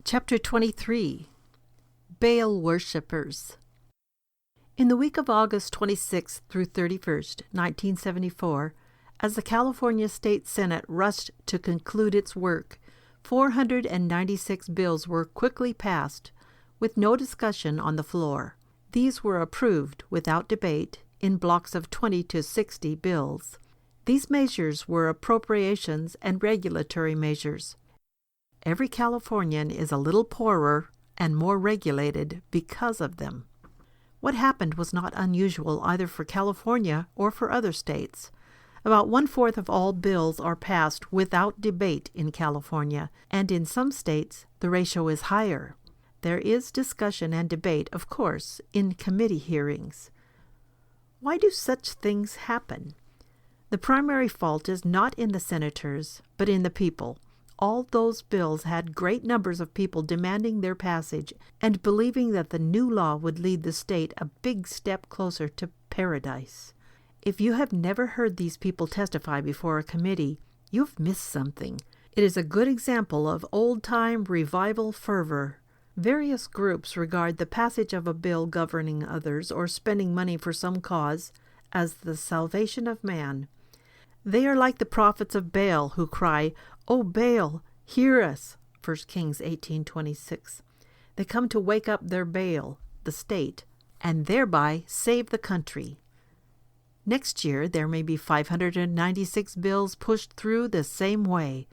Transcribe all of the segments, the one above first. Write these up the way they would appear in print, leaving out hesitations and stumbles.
Chapter 23. Baal Worshippers. In the week of August 26th through 31st, 1974, as the California State Senate rushed to conclude its work, 496 bills were quickly passed, with no discussion on the floor. These were approved without debate in blocks of 20 to 60 bills. These measures were appropriations and regulatory measures. Every Californian is a little poorer and more regulated because of them. What happened was not unusual either for California or for other states. About 1/4 of all bills are passed without debate in California, and in some states the ratio is higher. There is discussion and debate, of course, in committee hearings. Why do such things happen? The primary fault is not in the senators, but in the people. All those bills had great numbers of people demanding their passage and believing that the new law would lead the state a big step closer to paradise. If you have never heard these people testify before a committee, you've missed something. It is a good example of old-time revival fervor. Various groups regard the passage of a bill governing others or spending money for some cause as the salvation of man. They are like the prophets of Baal who cry, "O Baal, hear us," 1 Kings 18:26. They come to wake up their Baal, the state, and thereby save the country. Next year there may be 596 bills pushed through the same way,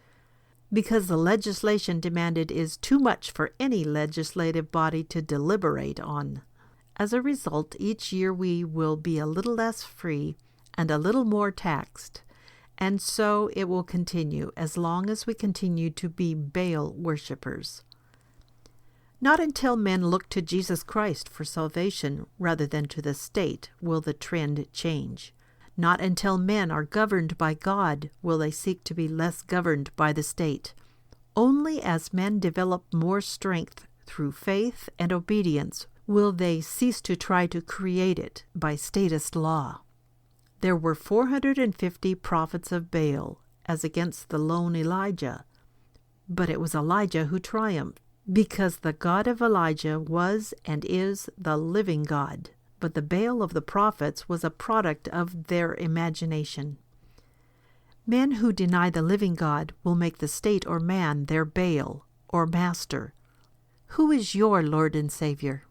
because the legislation demanded is too much for any legislative body to deliberate on. As a result, each year we will be a little less free and a little more taxed. And so it will continue as long as we continue to be Baal worshippers. Not until men look to Jesus Christ for salvation rather than to the state will the trend change. Not until men are governed by God will they seek to be less governed by the state. Only as men develop more strength through faith and obedience will they cease to try to create it by statist law. There were 450 prophets of Baal, as against the lone Elijah. But it was Elijah who triumphed, because the God of Elijah was and is the living God. But the Baal of the prophets was a product of their imagination. Men who deny the living God will make the state or man their Baal or master. Who is your Lord and Savior?